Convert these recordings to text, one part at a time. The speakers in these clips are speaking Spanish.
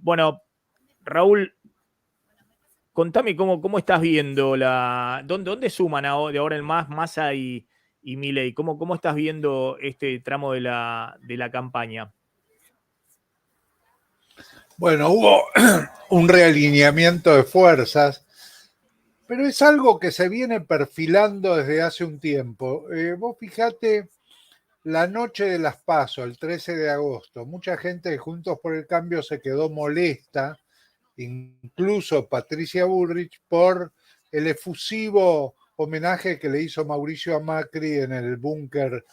Bueno, Raúl, contame cómo estás viendo ¿dónde suman de ahora en más Massa y Milei? ¿Cómo estás viendo este tramo de la campaña? Bueno, hubo un realineamiento de fuerzas, pero es algo que se viene perfilando desde hace un tiempo. Vos fijate, la noche de las PASO, el 13 de agosto, mucha gente de Juntos por el Cambio se quedó molesta, incluso Patricia Bullrich, por el efusivo homenaje que le hizo Mauricio a Macri en el búnker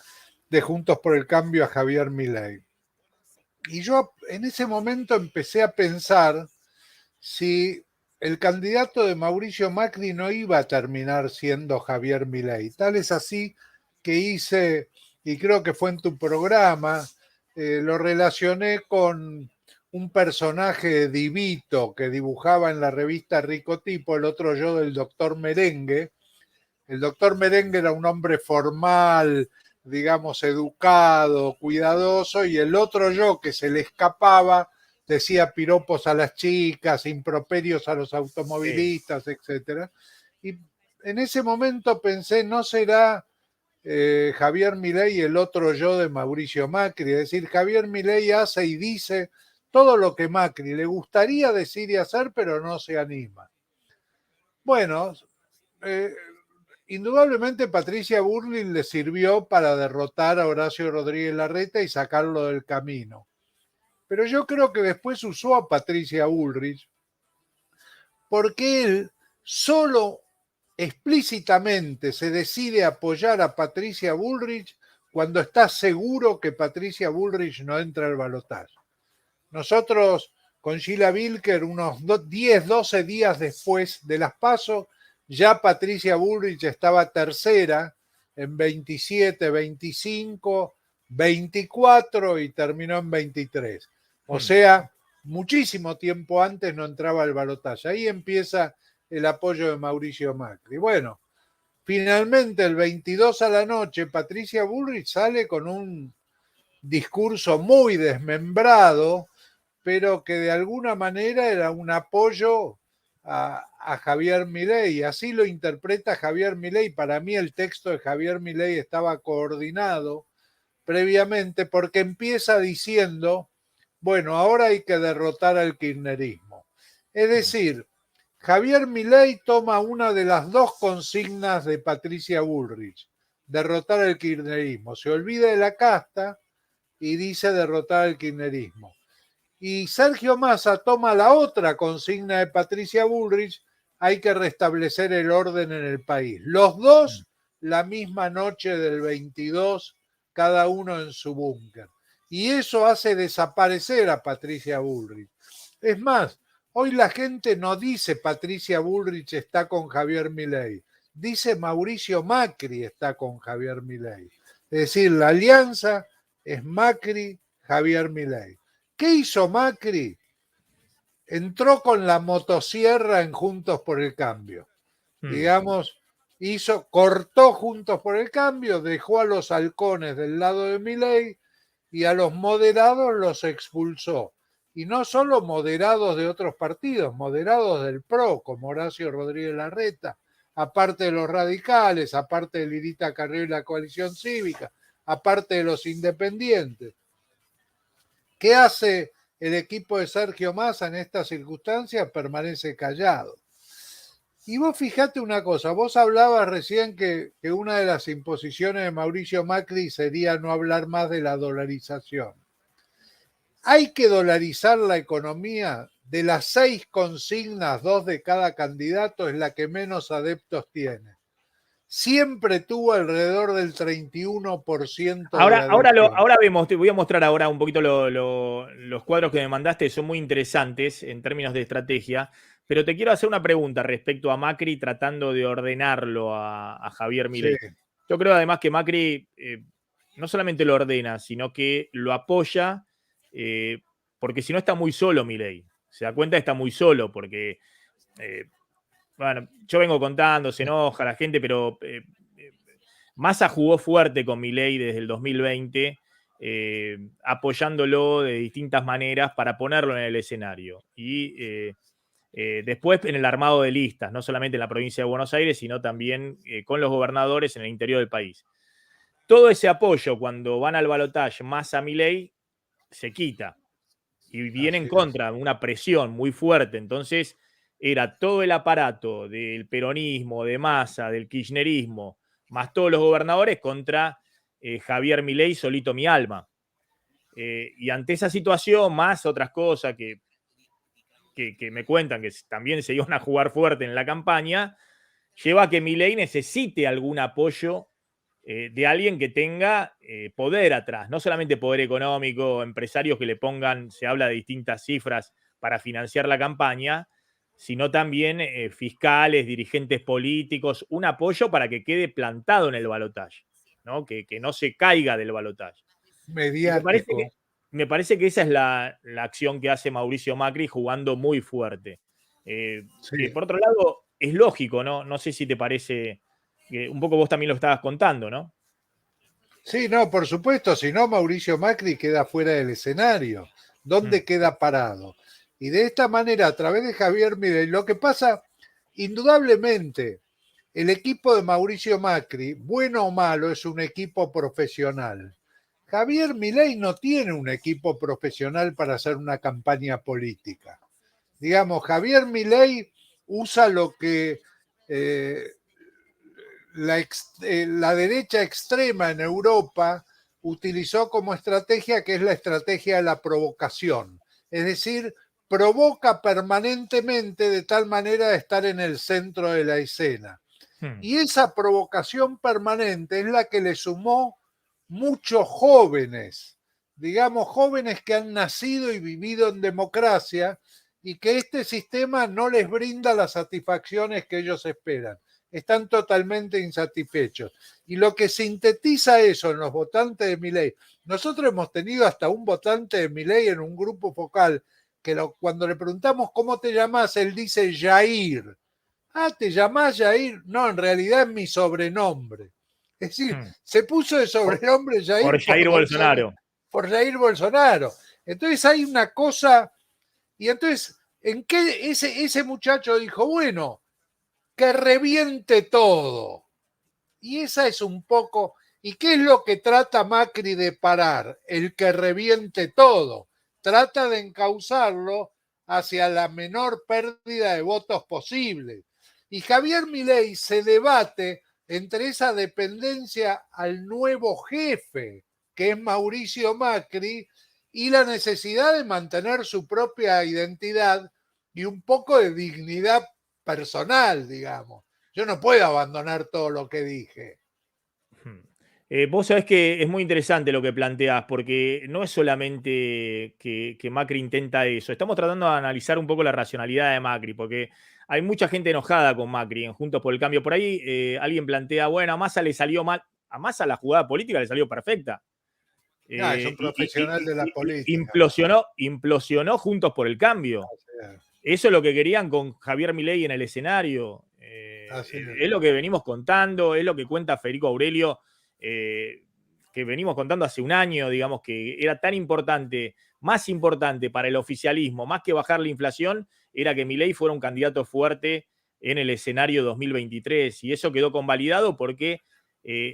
de Juntos por el Cambio a Javier Milei. Y yo en ese momento empecé a pensar si el candidato de Mauricio Macri no iba a terminar siendo Javier Milei. Tal es así que hice, y creo que fue en tu programa, lo relacioné con un personaje divito que dibujaba en la revista Ricotipo, el otro yo del doctor Merengue. El doctor Merengue era un hombre formal, digamos, educado, cuidadoso, y el otro yo que se le escapaba decía piropos a las chicas, improperios a los automovilistas, sí, etcétera. Y en ese momento pensé, ¿no será Javier Milei el otro yo de Mauricio Macri? Es decir, Javier Milei hace y dice todo lo que Macri le gustaría decir y hacer, pero no se anima. Bueno, eh, indudablemente Patricia Bullrich le sirvió para derrotar a Horacio Rodríguez Larreta y sacarlo del camino. Pero yo creo que después usó a Patricia Bullrich porque él solo explícitamente se decide apoyar a Patricia Bullrich cuando está seguro que Patricia Bullrich no entra al balotaje. Nosotros con Sheila Wilker, unos 10, 12 días después de las PASO, ya Patricia Bullrich estaba tercera en 27, 25, 24 y terminó en 23. O sea, muchísimo tiempo antes no entraba al balotaje. Ahí empieza el apoyo de Mauricio Macri. Bueno, finalmente el 22 a la noche, Patricia Bullrich sale con un discurso muy desmembrado, pero que de alguna manera era un apoyo a Javier Milei. Así lo interpreta Javier Milei. Para mí el texto de Javier Milei estaba coordinado previamente porque empieza diciendo, bueno, ahora hay que derrotar al kirchnerismo. Es decir, Javier Milei toma una de las dos consignas de Patricia Bullrich, derrotar al kirchnerismo. Se olvida de la casta y dice derrotar al kirchnerismo. Y Sergio Massa toma la otra consigna de Patricia Bullrich, hay que restablecer el orden en el país. Los dos la misma noche del 22, cada uno en su búnker. Y eso hace desaparecer a Patricia Bullrich. Es más, hoy la gente no dice Patricia Bullrich está con Javier Milei, dice Mauricio Macri está con Javier Milei. Es decir, la alianza es Macri-Javier Milei. ¿Qué hizo Macri? Entró con la motosierra en Juntos por el Cambio. Digamos, cortó Juntos por el Cambio, dejó a los halcones del lado de Milei y a los moderados los expulsó. Y no solo moderados de otros partidos, moderados del PRO, como Horacio Rodríguez Larreta, aparte de los radicales, aparte de Lirita Carrió y la coalición cívica, aparte de los independientes. ¿Qué hace el equipo de Sergio Massa en estas circunstancias? Permanece callado. Y vos fijate una cosa, vos hablabas recién que una de las imposiciones de Mauricio Macri sería no hablar más de la dolarización. Hay que dolarizar la economía. De las 6 consignas, 2 de cada candidato es la que menos adeptos tiene. Siempre tuvo alrededor del 31% de adhesión. Ahora vemos, te voy a mostrar ahora un poquito los cuadros que me mandaste, son muy interesantes en términos de estrategia, pero te quiero hacer una pregunta respecto a Macri tratando de ordenarlo a Javier Milei. Sí. Yo creo además que Macri no solamente lo ordena, sino que lo apoya, porque si no está muy solo Milei. Se da cuenta, está muy solo, porque bueno, yo vengo contando, se enoja la gente, pero Massa jugó fuerte con Milei desde el 2020 apoyándolo de distintas maneras para ponerlo en el escenario. Y después en el armado de listas, no solamente en la provincia de Buenos Aires, sino también con los gobernadores en el interior del país. Todo ese apoyo cuando van al balotaje más a Milei se quita y viene en contra, una presión muy fuerte. Entonces era todo el aparato del peronismo, de Massa, del kirchnerismo, más todos los gobernadores contra Javier Milei, solito mi alma. Y ante esa situación, más otras cosas que me cuentan que también se iban a jugar fuerte en la campaña, lleva a que Milei necesite algún apoyo de alguien que tenga poder atrás, no solamente poder económico, empresarios que le pongan, se habla de distintas cifras para financiar la campaña, sino también fiscales, dirigentes políticos, un apoyo para que quede plantado en el balotaje, ¿no? Que no se caiga del balotaje. Y Mediático. me parece que esa es la acción que hace Mauricio Macri jugando muy fuerte. Que por otro lado es lógico, ¿no? No sé si te parece, que un poco vos también lo estabas contando, ¿no? Sí, no, por supuesto, si no, Mauricio Macri queda fuera del escenario. ¿Dónde queda parado? Y de esta manera, a través de Javier Milei, lo que pasa, indudablemente, el equipo de Mauricio Macri, bueno o malo, es un equipo profesional. Javier Milei no tiene un equipo profesional para hacer una campaña política. Digamos, Javier Milei usa lo que la derecha extrema en Europa utilizó como estrategia, que es la estrategia de la provocación. Es decir, provoca permanentemente de tal manera de estar en el centro de la escena. Y esa provocación permanente es la que le sumó muchos jóvenes, digamos, jóvenes que han nacido y vivido en democracia y que este sistema no les brinda las satisfacciones que ellos esperan. Están totalmente insatisfechos. Y lo que sintetiza eso en los votantes de Milei, nosotros hemos tenido hasta un votante de Milei en un grupo focal que cuando le preguntamos cómo te llamas, él dice Jair. Ah, ¿te llamás Jair? No, en realidad es mi sobrenombre. Es decir, se puso de sobrenombre Jair por Jair Bolsonaro. Por Jair Bolsonaro. Entonces hay una cosa, y entonces, ¿en qué ese muchacho dijo? Bueno, que reviente todo. Y esa es un poco, ¿y qué es lo que trata Macri de parar? El que reviente todo. Trata de encauzarlo hacia la menor pérdida de votos posible. Y Javier Milei se debate entre esa dependencia al nuevo jefe, que es Mauricio Macri, y la necesidad de mantener su propia identidad y un poco de dignidad personal, digamos. Yo no puedo abandonar todo lo que dije. Vos sabés que es muy interesante lo que planteás, porque no es solamente que Macri intenta eso. Estamos tratando de analizar un poco la racionalidad de Macri, porque hay mucha gente enojada con Macri en Juntos por el Cambio. Por ahí alguien plantea, bueno, a Massa le salió mal. A Massa la jugada política le salió perfecta. Es un profesional de la política. Implosionó Juntos por el Cambio. Eso es lo que querían con Javier Milei en el escenario. Es lo que venimos contando, es lo que cuenta Federico Aurelio, que venimos contando hace un año, digamos, que era tan importante, más importante para el oficialismo, más que bajar la inflación, era que Milei fuera un candidato fuerte en el escenario 2023. Y eso quedó convalidado porque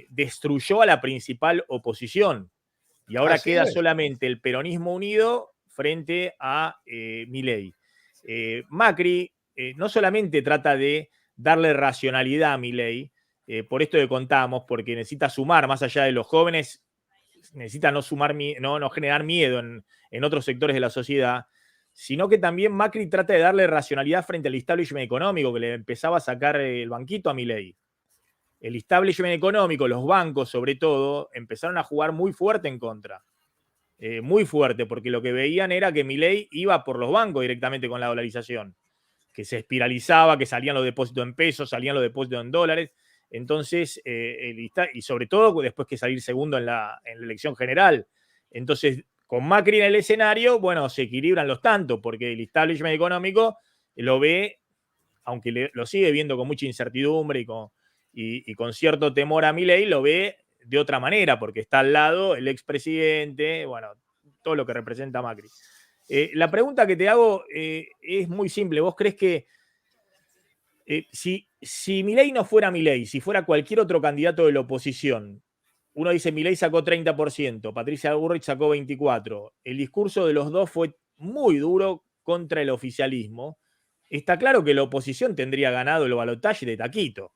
destruyó a la principal oposición. Y ahora queda solamente el peronismo unido frente a Milei. Macri no solamente trata de darle racionalidad a Milei, por esto que contamos, porque necesita sumar, más allá de los jóvenes, necesita no generar miedo en otros sectores de la sociedad, sino que también Macri trata de darle racionalidad frente al establishment económico que le empezaba a sacar el banquito a Milei. El establishment económico, los bancos sobre todo, empezaron a jugar muy fuerte en contra. Muy fuerte, porque lo que veían era que Milei iba por los bancos directamente con la dolarización, que se espiralizaba, que salían los depósitos en pesos, salían los depósitos en dólares. Entonces, y sobre todo después que salir segundo en la elección general. Entonces, con Macri en el escenario, bueno, se equilibran los tantos, porque el establishment económico lo ve, aunque lo sigue viendo con mucha incertidumbre y con cierto temor a Milei, lo ve de otra manera, porque está al lado el expresidente, bueno, todo lo que representa Macri. La pregunta que te hago es muy simple. ¿Vos crees que si Milei no fuera Milei, si fuera cualquier otro candidato de la oposición, uno dice Milei sacó 30%, Patricia Bullrich sacó 24%, el discurso de los dos fue muy duro contra el oficialismo, está claro que la oposición tendría ganado el balotaje de taquito.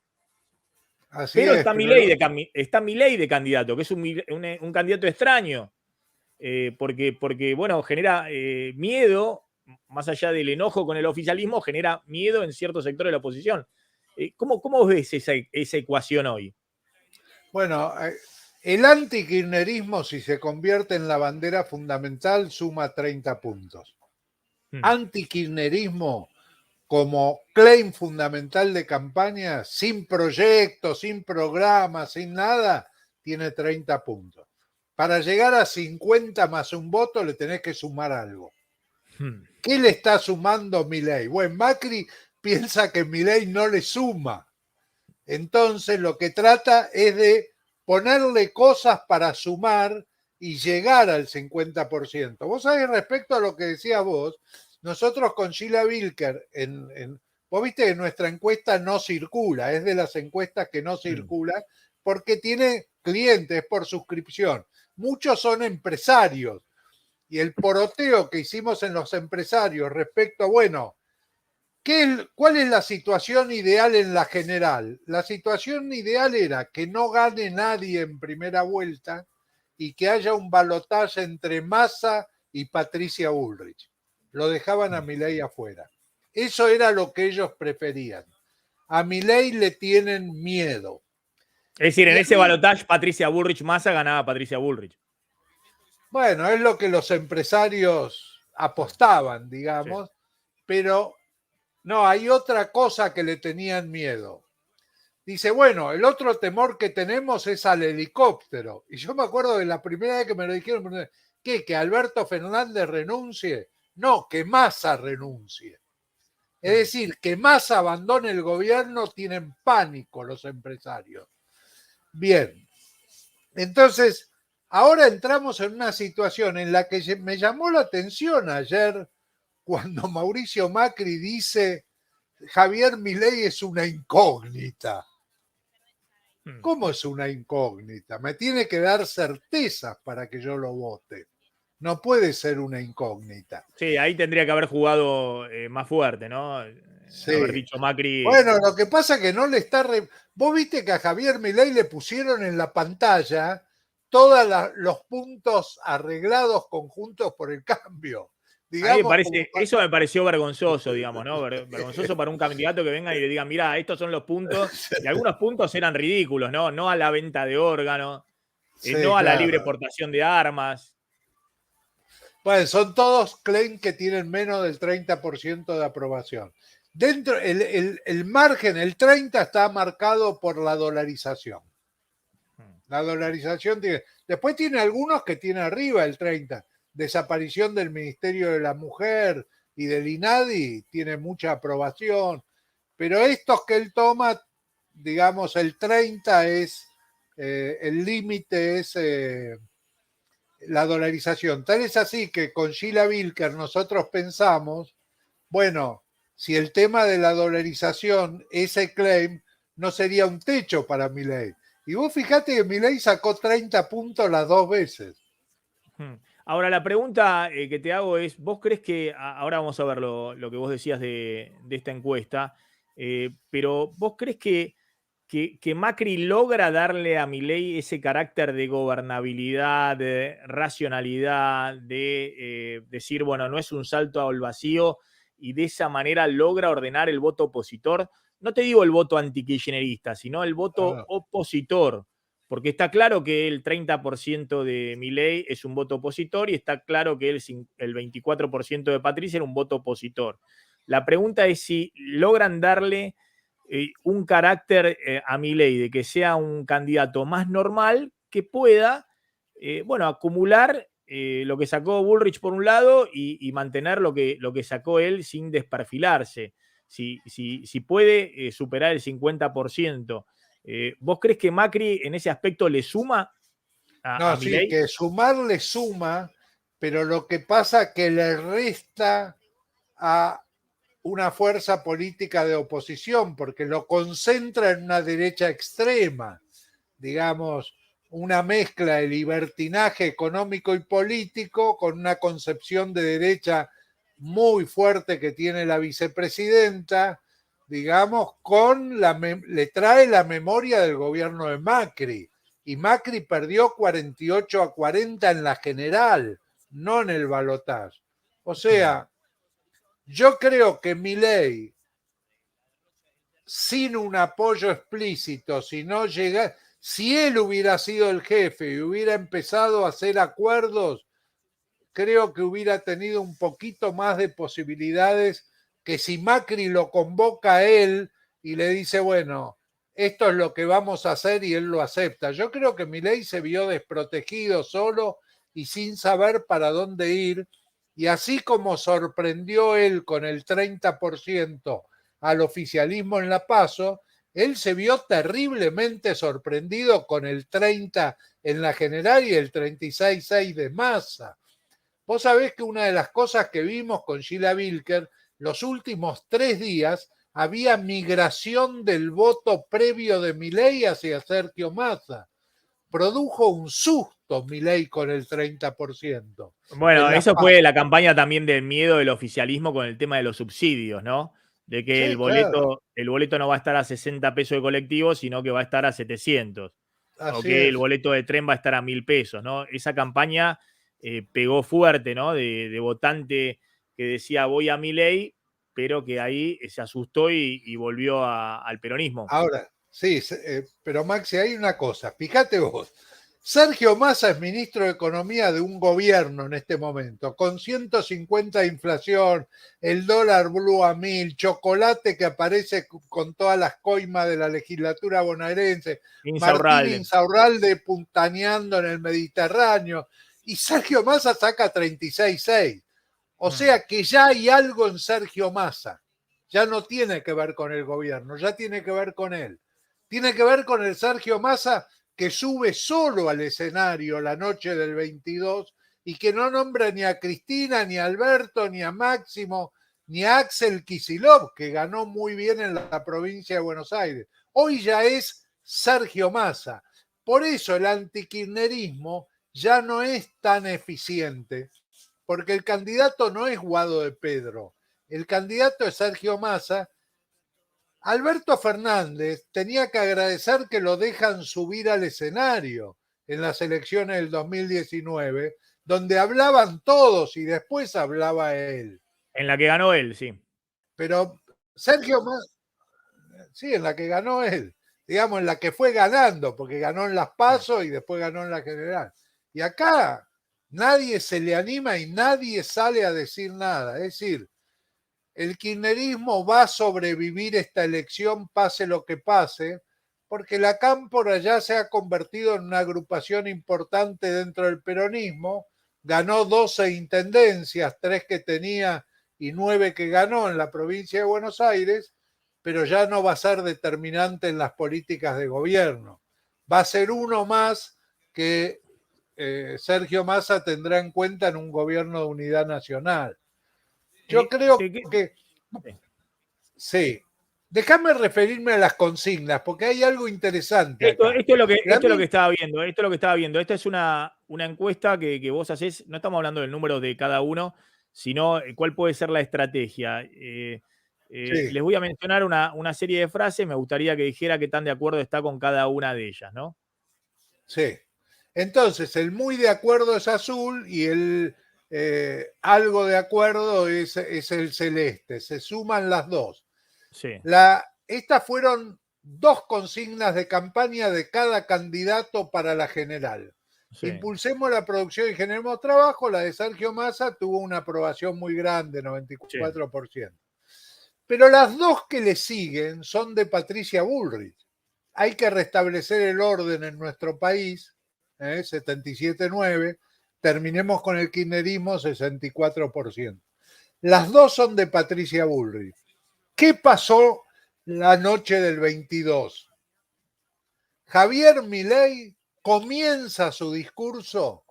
Así Pero es, está Milei de candidato, que es un candidato extraño, porque bueno, genera miedo, más allá del enojo con el oficialismo, genera miedo en ciertos sectores de la oposición. ¿Cómo ves esa ecuación hoy? bueno, el antikirchnerismo, si se convierte en la bandera fundamental, suma 30 puntos. Antikirchnerismo como claim fundamental de campaña, sin proyectos, sin programas, sin nada, tiene 30 puntos. Para llegar a 50 más un voto le tenés que sumar algo. ¿Qué le está sumando Milei? Bueno, Macri piensa que Milei no le suma. Entonces lo que trata es de ponerle cosas para sumar y llegar al 50%. Vos sabés, respecto a lo que decías vos, nosotros con Sheila Wilker, vos viste que nuestra encuesta no circula, es de las encuestas que no circula, porque tiene clientes por suscripción. Muchos son empresarios. Y el poroteo que hicimos en los empresarios respecto a, bueno, ¿cuál es la situación ideal en la general? La situación ideal era que no gane nadie en primera vuelta y que haya un balotaje entre Massa y Patricia Bullrich. Lo dejaban a Milei afuera. Eso era lo que ellos preferían. A Milei le tienen miedo. Es decir, en ese balotaje Patricia Bullrich Massa ganaba Patricia Bullrich. Bueno, es lo que los empresarios apostaban, digamos, sí. Pero no, hay otra cosa que le tenían miedo. Dice, bueno, el otro temor que tenemos es al helicóptero. Y yo me acuerdo de la primera vez que me lo dijeron, ¿qué? ¿Que Alberto Fernández renuncie? No, que Massa renuncie. Es decir, que Massa abandone el gobierno, tienen pánico los empresarios. Bien, entonces, ahora entramos en una situación en la que me llamó la atención ayer cuando Mauricio Macri dice Javier Milei es una incógnita. ¿Cómo es una incógnita? Me tiene que dar certezas para que yo lo vote. No puede ser una incógnita. Sí, ahí tendría que haber jugado más fuerte, ¿no? Sí. Haber dicho Macri. Bueno, lo que pasa es que no le está... Vos viste que a Javier Milei le pusieron en la pantalla todos los puntos arreglados conjuntos por el cambio. Digamos, eso me pareció vergonzoso, digamos, ¿no? Vergonzoso para un candidato que venga y le diga, mira, estos son los puntos, y algunos puntos eran ridículos, ¿no? No a la venta de órganos, sí, no a la libre portación de armas. Bueno, son todos claims que tienen menos del 30% de aprobación. Dentro, el margen, el 30 está marcado por la dolarización. La dolarización tiene, después tiene algunos que tiene arriba el 30. Desaparición del Ministerio de la Mujer y del INADI tiene mucha aprobación, pero estos que él toma, digamos, el 30 es, el límite es la dolarización. Tal es así que con Sheila Wilker nosotros pensamos, bueno, si el tema de la dolarización, ese claim, no sería un techo para Milei. Y vos fijate que Milei sacó 30 puntos las dos veces. Ahora, la pregunta que te hago es, ¿vos crees que, ahora vamos a ver lo que vos decías de esta encuesta, pero vos crees que Macri logra darle a Milei ese carácter de gobernabilidad, de racionalidad, de decir, bueno, no es un salto al vacío y de esa manera logra ordenar el voto opositor? No te digo el voto antikirchnerista, sino el voto opositor, porque está claro que el 30% de Milei es un voto opositor y está claro que el 24% de Patricia era un voto opositor. La pregunta es si logran darle un carácter a Milei, de que sea un candidato más normal, que pueda, bueno, acumular lo que sacó Bullrich por un lado y mantener lo que sacó él sin desperfilarse. Si puede superar el 50%, ¿Vos crees que Macri en ese aspecto le suma a No, sí, Milei? que sumar le suma, pero lo que pasa es que le resta a una fuerza política de oposición, porque lo concentra en una derecha extrema, digamos, una mezcla de libertinaje económico y político con una concepción de derecha muy fuerte que tiene la vicepresidenta, digamos, le trae la memoria del gobierno de Macri. Y Macri perdió 48-40 en la general, no en el balotaje. O sea, yo creo que Milei, sin un apoyo explícito, si él hubiera sido el jefe y hubiera empezado a hacer acuerdos, creo que hubiera tenido un poquito más de posibilidades que si Macri lo convoca a él y le dice, bueno, esto es lo que vamos a hacer y él lo acepta. Yo creo que Milei se vio desprotegido solo y sin saber para dónde ir, y así como sorprendió él con el 30% al oficialismo en la PASO, él se vio terriblemente sorprendido con el 30% en la general y el 36,6% de Massa. Vos sabés que una de las cosas que vimos con Sheila Vilker, los últimos 3 días había migración del voto previo de Milei hacia Sergio Massa. Produjo un susto Milei con el 30%. Bueno, En la eso PASO. fue la campaña también del miedo del oficialismo con el tema de los subsidios, ¿no? De que Sí, claro, el boleto no va a estar a 60 pesos de colectivo, sino que va a estar a 700. O así que el es. boleto de tren va a estar a 1.000 pesos, ¿no? Esa campaña pegó fuerte, ¿no? De votante que decía voy a Milei, pero que ahí se asustó y volvió al peronismo. Ahora, sí, pero Maxi, hay una cosa, fíjate vos. Sergio Massa es ministro de Economía de un gobierno en este momento, con 150 de inflación, el dólar blue a 1.000, chocolate que aparece con todas las coimas de la legislatura bonaerense, Martín Insaurralde. Insaurralde puntaneando en el Mediterráneo, y Sergio Massa saca 36,6. O sea que ya hay algo en Sergio Massa. Ya no tiene que ver con el gobierno, ya tiene que ver con él. Tiene que ver con el Sergio Massa que sube solo al escenario la noche del 22 y que no nombra ni a Cristina, ni a Alberto, ni a Máximo, ni a Axel Kicillof, que ganó muy bien en la provincia de Buenos Aires. Hoy ya es Sergio Massa. Por eso el antikirchnerismo ya no es tan eficiente, porque el candidato no es Guado de Pedro, el candidato es Sergio Massa. Alberto Fernández tenía que agradecer que lo dejan subir al escenario en las elecciones del 2019, donde hablaban todos y después hablaba él. En la que ganó él, sí. Pero Sergio Massa, sí, en la que ganó él, digamos, en la que fue ganando, porque ganó en las PASO y después ganó en la general. Y acá nadie se le anima y nadie sale a decir nada. Es decir, el kirchnerismo va a sobrevivir esta elección, pase lo que pase, porque la Cámpora ya se ha convertido en una agrupación importante dentro del peronismo, ganó 12 intendencias, 3 que tenía y 9 que ganó en la provincia de Buenos Aires, pero ya no va a ser determinante en las políticas de gobierno. Va a ser uno más que Sergio Massa tendrá en cuenta en un gobierno de unidad nacional. Yo creo que sí. Déjame referirme a las consignas, porque hay algo interesante acá. Esto es lo que estaba viendo. Esto es lo que estaba viendo. Esta es una encuesta que vos hacés. No estamos hablando del número de cada uno, sino cuál puede ser la estrategia. Sí, Les voy a mencionar una serie de frases. Me gustaría que dijera qué tan de acuerdo está con cada una de ellas, ¿no? sí. Entonces, el muy de acuerdo es azul y el algo de acuerdo es el celeste. Se suman las dos. Sí. Estas fueron 2 consignas de campaña de cada candidato para la general. Sí. Impulsemos la producción y generemos trabajo. La de Sergio Massa tuvo una aprobación muy grande, 94%. Sí. Pero las 2 que le siguen son de Patricia Bullrich. Hay que restablecer el orden en nuestro país, 77,9%. Terminemos con el kirchnerismo, 64%. Las 2 son de Patricia Bullrich. ¿Qué pasó la noche del 22? Javier Milei comienza su discurso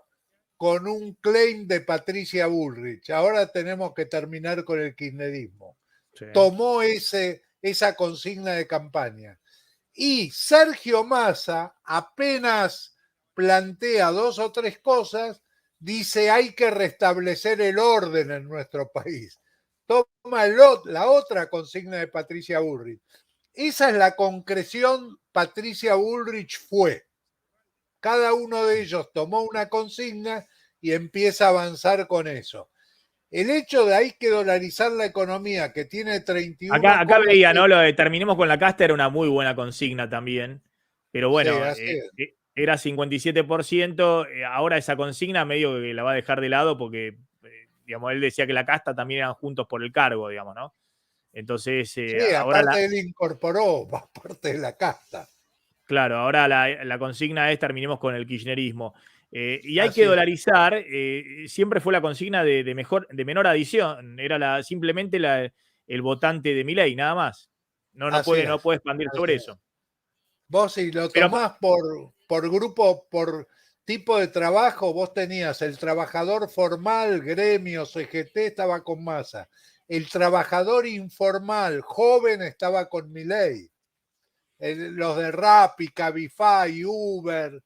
con un claim de Patricia Bullrich. Ahora tenemos que terminar con el kirchnerismo. Sí. Tomó esa consigna de campaña. Y Sergio Massa apenas plantea 2 o 3 cosas, dice hay que restablecer el orden en nuestro país. Toma la otra consigna de Patricia Bullrich. Esa es la concreción. Patricia Bullrich fue. Cada uno de ellos tomó una consigna y empieza a avanzar con eso. El hecho de hay que dolarizar la economía, que tiene 31... Acá veía, ¿no? Lo de terminemos con la casta era una muy buena consigna también. Pero bueno, sí, era 57%. Ahora esa consigna medio que la va a dejar de lado porque, digamos, él decía que la casta también eran juntos por el cargo, digamos, ¿no? Entonces, sí, ahora aparte él incorporó parte de la casta. Claro, ahora la consigna es terminemos con el kirchnerismo. Y hay que dolarizar, siempre fue la consigna de menor adición, era simplemente el votante de Milei, nada más. No puede expandir sobre eso. Vos si lo tomás por grupo, por tipo de trabajo, vos tenías el trabajador formal, gremio, CGT, estaba con Massa. El trabajador informal, joven, estaba con Milei. Los de Rappi, Cabify, Uber,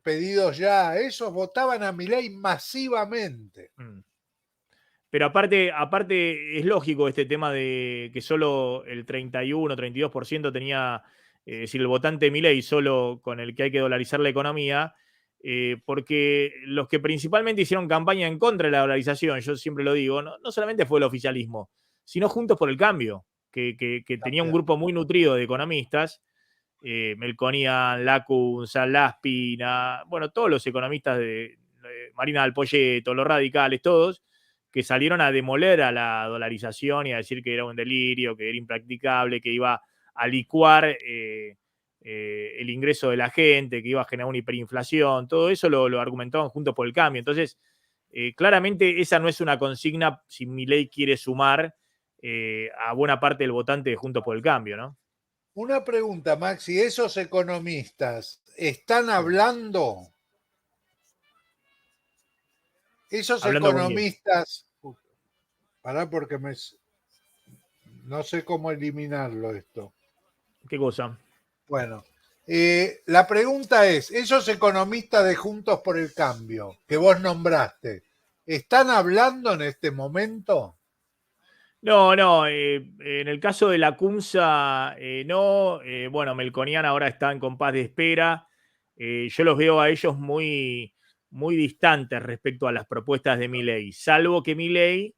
Pedidos Ya, esos votaban a Milei masivamente. Pero aparte es lógico este tema de que solo el 31, 32% tenía, es decir, el votante de Milei solo con el que hay que dolarizar la economía, porque los que principalmente hicieron campaña en contra de la dolarización, yo siempre lo digo, no solamente fue el oficialismo, sino Juntos por el Cambio, que tenía un grupo muy nutrido de economistas, Melconian, Lacun, Salaspina, bueno, todos los economistas de Marina del Poyeto, los radicales, todos, que salieron a demoler a la dolarización y a decir que era un delirio, que era impracticable, que iba a licuar el ingreso de la gente, que iba a generar una hiperinflación, todo eso lo argumentaban Juntos por el Cambio. Entonces, claramente esa no es una consigna si Milei quiere sumar a buena parte del votante de Juntos por el Cambio, ¿no? Una pregunta, Maxi, ¿esos economistas están hablando? Esos economistas, pará porque no sé cómo eliminarlo esto. ¿Qué cosa? Bueno, la pregunta es, esos economistas de Juntos por el Cambio que vos nombraste, ¿están hablando en este momento? No, en el caso de la CUMSA, no. Bueno, Melconian ahora está en compás de espera. Yo los veo a ellos muy, muy distantes respecto a las propuestas de Milei, salvo que Milei,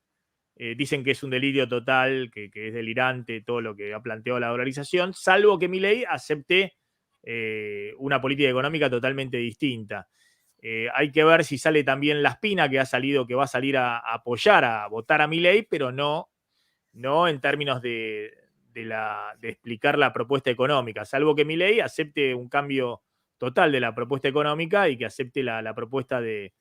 dicen que es un delirio total, que es delirante todo lo que ha planteado la dolarización, salvo que Milei acepte una política económica totalmente distinta. Hay que ver si sale también La Spina, que va a salir a apoyar, a votar a Milei, pero no en términos de explicar la propuesta económica, salvo que Milei acepte un cambio total de la propuesta económica y que acepte la propuesta de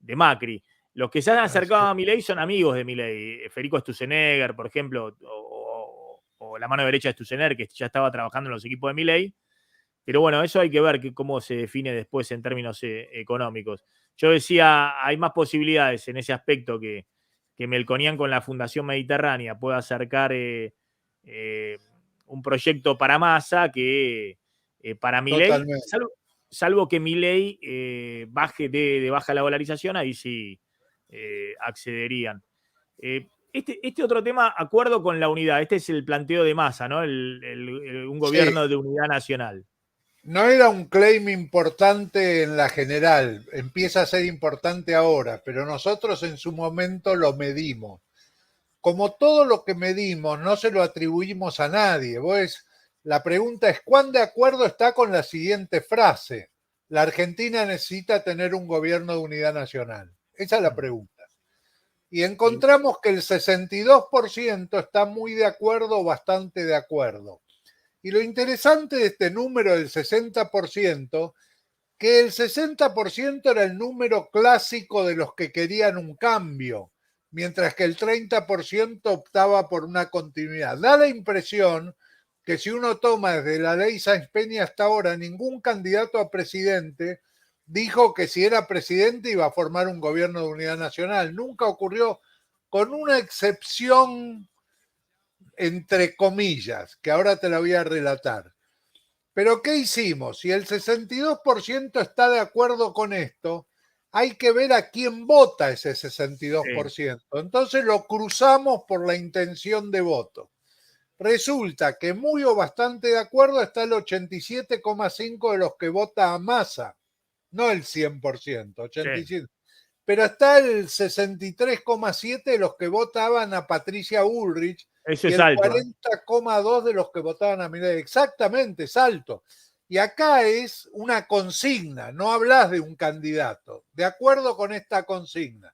Macri. Los que se han acercado a Milei son amigos de Milei. Federico Sturzenegger, por ejemplo, o la mano derecha de Sturzenegger, que ya estaba trabajando en los equipos de Milei. Pero bueno, eso hay que ver cómo se define después en términos económicos. Yo decía, hay más posibilidades en ese aspecto que Melconian con la Fundación Mediterránea pueda acercar un proyecto para Massa que para Milei, salvo que Milei baje de baja la dolarización, ahí sí accederían. Este otro tema, acuerdo con la unidad, este es el planteo de Massa, ¿no? Un gobierno de unidad nacional. No era un claim importante en la general, empieza a ser importante ahora, pero nosotros en su momento lo medimos. Como todo lo que medimos, no se lo atribuimos a nadie. La pregunta es, ¿cuán de acuerdo está con la siguiente frase? La Argentina necesita tener un gobierno de unidad nacional. Esa es la pregunta. Y encontramos que el 62% está muy de acuerdo o bastante de acuerdo. Y lo interesante de este número del 60%, que el 60% era el número clásico de los que querían un cambio, mientras que el 30% optaba por una continuidad. Da la impresión que si uno toma desde la ley Sáenz Peña hasta ahora, ningún candidato a presidente dijo que si era presidente iba a formar un gobierno de unidad nacional. Nunca ocurrió, con una excepción entre comillas, que ahora te la voy a relatar. Pero ¿qué hicimos? Si el 62% está de acuerdo con esto, hay que ver a quién vota ese 62%. Entonces lo cruzamos por la intención de voto. Resulta que muy o bastante de acuerdo está el 87,5% de los que vota a Massa, no el 100%, 87%. Sí. Pero está el 63,7% de los que votaban a Patricia Bullrich. Eso Y es el alto. 40,2% de los que votaban a Milei. Exactamente, es alto. Y acá es una consigna, no hablas de un candidato, de acuerdo con esta consigna.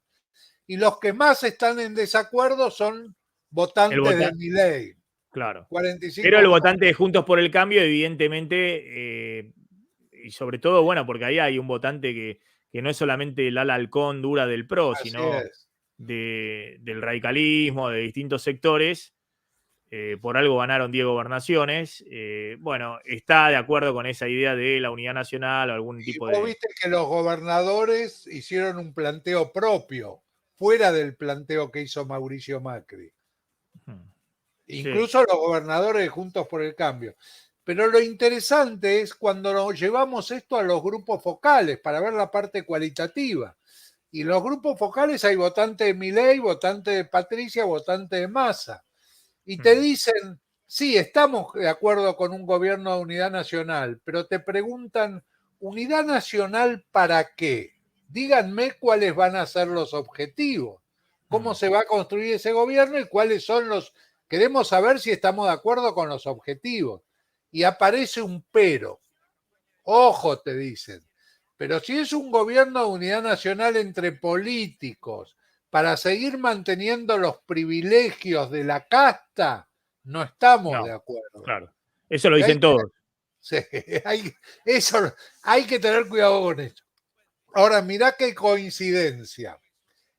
Y los que más están en desacuerdo son votantes de Milei. Claro. 45, pero el votante de Juntos por el Cambio, evidentemente, y sobre todo, bueno, porque ahí hay un votante que no es solamente el ala halcón dura del PRO, así sino es. del radicalismo, de distintos sectores. Por algo ganaron 10 gobernaciones. Bueno, está de acuerdo con esa idea de la unidad nacional o algún tipo vos de... viste que los gobernadores hicieron un planteo propio, fuera del planteo que hizo Mauricio Macri. Incluso sí. Los gobernadores de Juntos por el Cambio. Pero lo interesante es cuando nos llevamos esto a los grupos focales para ver la parte cualitativa. Y en los grupos focales hay votantes de Milei, votantes de Patricia, votantes de Massa. Y te dicen, sí, estamos de acuerdo con un gobierno de unidad nacional, pero te preguntan, ¿unidad nacional para qué? Díganme cuáles van a ser los objetivos, cómo se va a construir ese gobierno y cuáles son los... Queremos saber si estamos de acuerdo con los objetivos. Y aparece un pero. Ojo, te dicen. Pero si es un gobierno de unidad nacional entre políticos para seguir manteniendo los privilegios de la casta, no estamos de acuerdo. Claro, eso lo dicen todos. Sí, hay que tener cuidado con eso. Ahora, mirá qué coincidencia.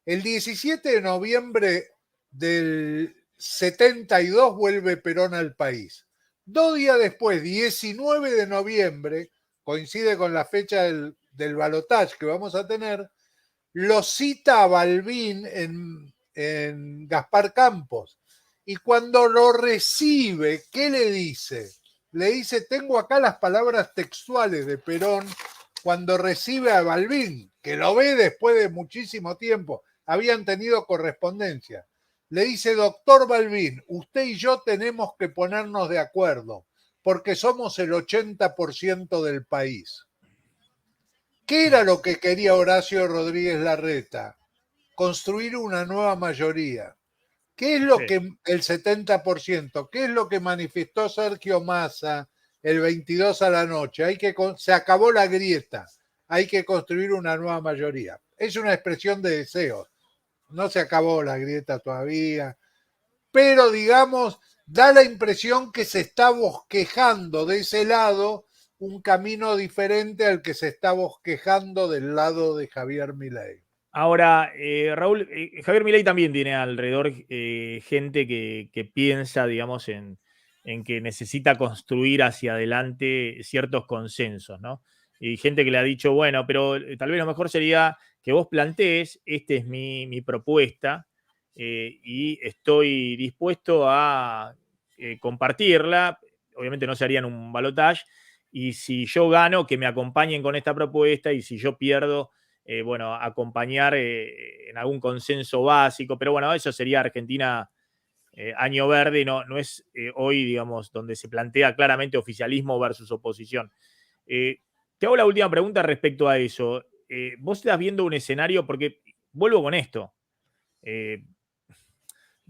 El 17 de noviembre del 72 vuelve Perón al país. 2 días después, 19 de noviembre, coincide con la fecha del balotaje que vamos a tener, lo cita a Balbín en Gaspar Campos. Y cuando lo recibe, ¿qué le dice? Le dice, tengo acá las palabras textuales de Perón cuando recibe a Balbín, que lo ve después de muchísimo tiempo. Habían tenido correspondencia. Le dice, doctor Balbín, usted y yo tenemos que ponernos de acuerdo, porque somos el 80% del país. ¿Qué era lo que quería Horacio Rodríguez Larreta? Construir una nueva mayoría. ¿Qué es lo que el 70%? ¿Qué es lo que manifestó Sergio Massa el 22 a la noche? Se acabó la grieta. Hay que construir una nueva mayoría. Es una expresión de deseos. No se acabó la grieta todavía. Pero, digamos, da la impresión que se está bosquejando de ese lado un camino diferente al que se está bosquejando del lado de Javier Milei. Ahora, Raúl, Javier Milei también tiene alrededor gente que piensa, digamos, en que necesita construir hacia adelante ciertos consensos, ¿no? Y gente que le ha dicho, bueno, pero tal vez lo mejor sería que vos plantees, esta es mi propuesta y estoy dispuesto a compartirla. Obviamente no se haría en un balotaje. Y si yo gano, que me acompañen con esta propuesta, y si yo pierdo, bueno, acompañar en algún consenso básico, pero bueno, eso sería Argentina año verde, no es hoy, digamos, donde se plantea claramente oficialismo versus oposición. Te hago la última pregunta respecto a eso. Vos estás viendo un escenario, porque vuelvo con esto,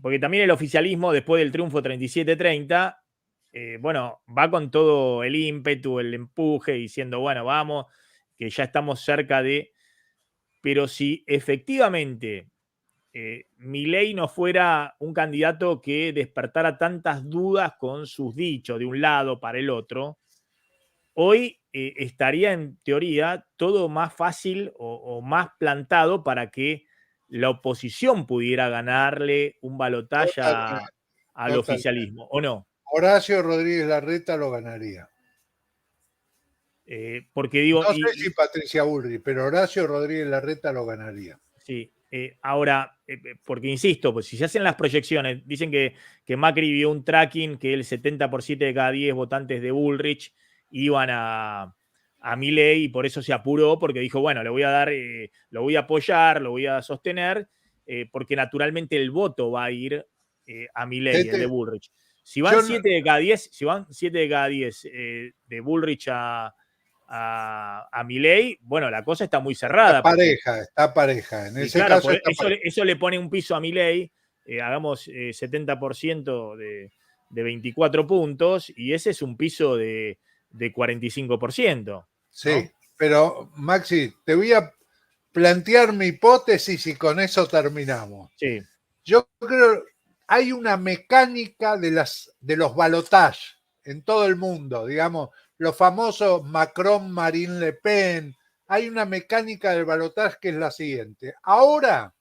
porque también el oficialismo, después del triunfo 37-30, bueno, va con todo el ímpetu, el empuje, diciendo, bueno, vamos, que ya estamos cerca de... Pero si efectivamente Milei no fuera un candidato que despertara tantas dudas con sus dichos de un lado para el otro, hoy estaría en teoría todo más fácil o más plantado para que la oposición pudiera ganarle un balotaje al oficialismo, ¿o no? Horacio Rodríguez Larreta lo ganaría. Porque digo, No sé si Patricia Bullrich, pero Horacio Rodríguez Larreta lo ganaría. sí, ahora, porque insisto, pues si se hacen las proyecciones, dicen que Macri vio un tracking que el 70% de cada 10 votantes de Bullrich iban a Milei y por eso se apuró, porque dijo, bueno, le voy a dar, lo voy a apoyar, lo voy a sostener, porque naturalmente el voto va a ir a Milei, el de Bullrich. Si van 7 de cada 10, si van 7 de cada 10 de Bullrich a Milei, bueno, la cosa está muy cerrada. Está pareja. En ese claro, caso eso le pone un piso a Milei, hagamos 70% de 24 puntos, y ese es un piso de 45%. Sí, ¿no? pero Maxi, te voy a plantear mi hipótesis y con eso terminamos. Sí. Yo creo hay una mecánica de los balotajes en todo el mundo, digamos, los famosos Macron, Marine Le Pen. Hay una mecánica del balotaje que es la siguiente. Ahora,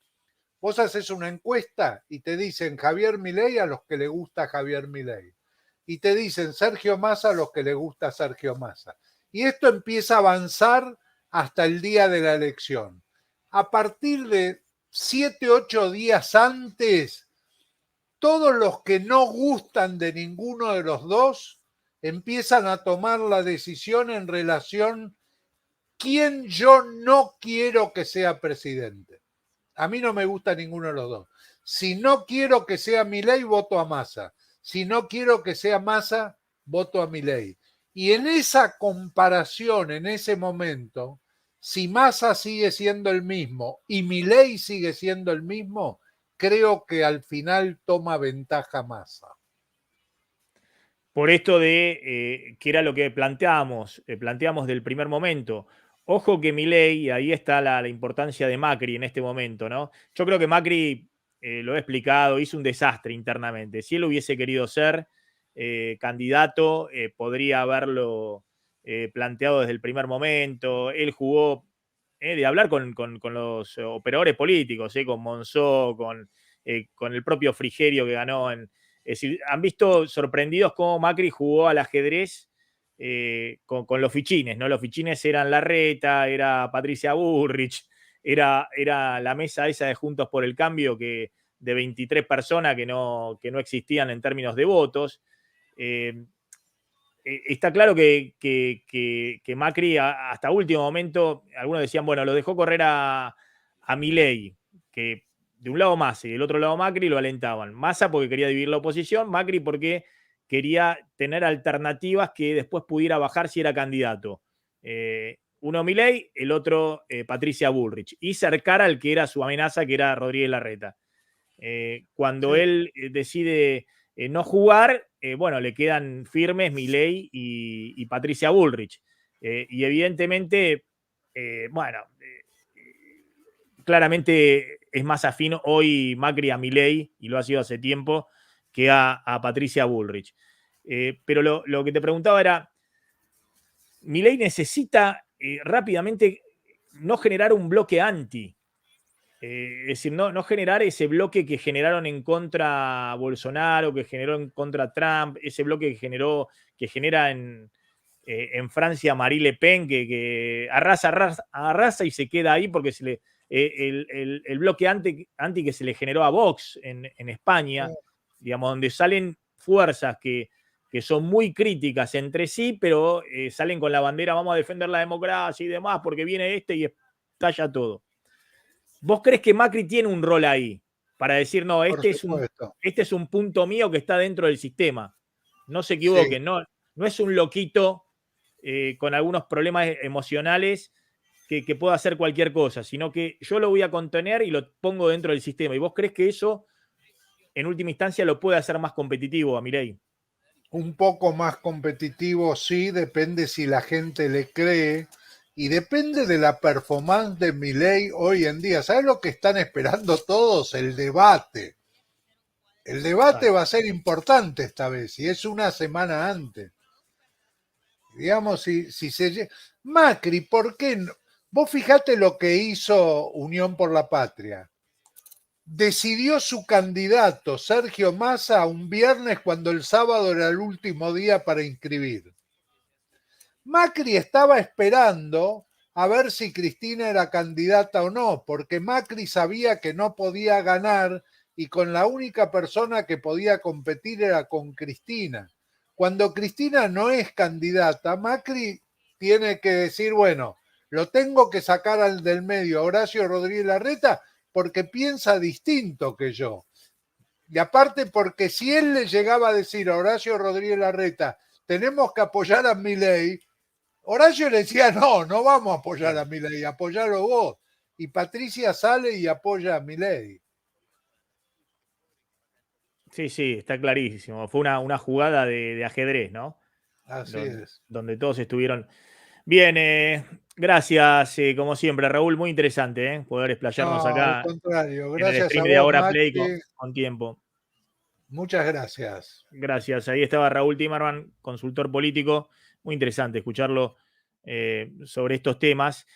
vos haces una encuesta y te dicen Javier Milei a los que le gusta Javier Milei. Y te dicen Sergio Massa a los que le gusta Sergio Massa. Y esto empieza a avanzar hasta el día de la elección. A partir de 7, 8 días antes, todos los que no gustan de ninguno de los dos empiezan a tomar la decisión en relación quién yo no quiero que sea presidente. A mí no me gusta ninguno de los dos. Si no quiero que sea Milei, voto a Massa. Si no quiero que sea Massa, voto a Milei. Y en esa comparación, en ese momento, si Massa sigue siendo el mismo y Milei sigue siendo el mismo, creo que al final toma ventaja Massa. Por esto de que era lo que planteamos del primer momento. Ojo que Milei, y ahí está la importancia de Macri en este momento, ¿no? Yo creo que Macri, lo he explicado, hizo un desastre internamente. Si él hubiese querido ser candidato, podría haberlo planteado desde el primer momento. Él jugó de hablar con los operadores políticos, con Monzó, con el propio Frigerio que ganó es decir, han visto sorprendidos cómo Macri jugó al ajedrez con los fichines, ¿no? Los fichines eran Larreta, era Patricia Bullrich, era la mesa esa de Juntos por el Cambio de 23 personas que no existían en términos de votos. Está claro que Macri hasta último momento, algunos decían, bueno, lo dejó correr a Milei, que de un lado Massa y del otro lado Macri lo alentaban. Massa porque quería dividir la oposición, Macri porque quería tener alternativas que después pudiera bajar si era candidato. Uno Milei, el otro Patricia Bullrich, y cercar al que era su amenaza, que era Rodríguez Larreta. Cuando sí. Él decide no jugar, bueno, le quedan firmes Milei y Patricia Bullrich. Y evidentemente, bueno, claramente es más afín hoy Macri a Milei, y lo ha sido hace tiempo, que a Patricia Bullrich. Pero lo que te preguntaba era, Milei necesita rápidamente no generar un bloque anti. Es decir, no generar ese bloque que generaron en contra Bolsonaro, que generó en contra Trump, ese bloque que genera en Francia Marie Le Pen, que arrasa y se queda ahí porque el bloque anti que se le generó a Vox en España, digamos, donde salen fuerzas que son muy críticas entre sí, pero salen con la bandera, vamos a defender la democracia y demás, porque viene y estalla todo. ¿Vos crees que Macri tiene un rol ahí para decir, no, este es un punto mío que está dentro del sistema? No se equivoquen, sí. no es un loquito con algunos problemas emocionales que pueda hacer cualquier cosa, sino que yo lo voy a contener y lo pongo dentro del sistema. ¿Y vos crees que eso, en última instancia, lo puede hacer más competitivo a Milei? Un poco más competitivo, sí, depende si la gente le cree. Y depende de la performance de Milei hoy en día. ¿Sabes lo que están esperando todos? El debate. El debate va a ser importante esta vez, y es una semana antes. Digamos, si se... Macri, ¿por qué no? Vos fijate lo que hizo Unión por la Patria. decidió su candidato, Sergio Massa, un viernes cuando el sábado era el último día para inscribir. Macri estaba esperando a ver si Cristina era candidata o no, porque Macri sabía que no podía ganar y con la única persona que podía competir era con Cristina. Cuando Cristina no es candidata, Macri tiene que decir, bueno, lo tengo que sacar al del medio, a Horacio Rodríguez Larreta, porque piensa distinto que yo. Y aparte porque si él le llegaba a decir a Horacio Rodríguez Larreta, tenemos que apoyar a Milei, Horacio le decía, no, no vamos a apoyar a Milei, apoyalo vos. Y Patricia sale y apoya a Milei. Sí, sí, está clarísimo. Fue una jugada de ajedrez, ¿no? Así Donde, es. donde todos estuvieron. Bien, gracias, como siempre, Raúl. Muy interesante, poder explayarnos No, al acá contrario. en el Gracias a stream de vos, Ahora Play Maxi. con tiempo. Muchas gracias. Gracias. Ahí estaba Raúl Timerman, consultor político. Muy interesante escucharlo sobre estos temas.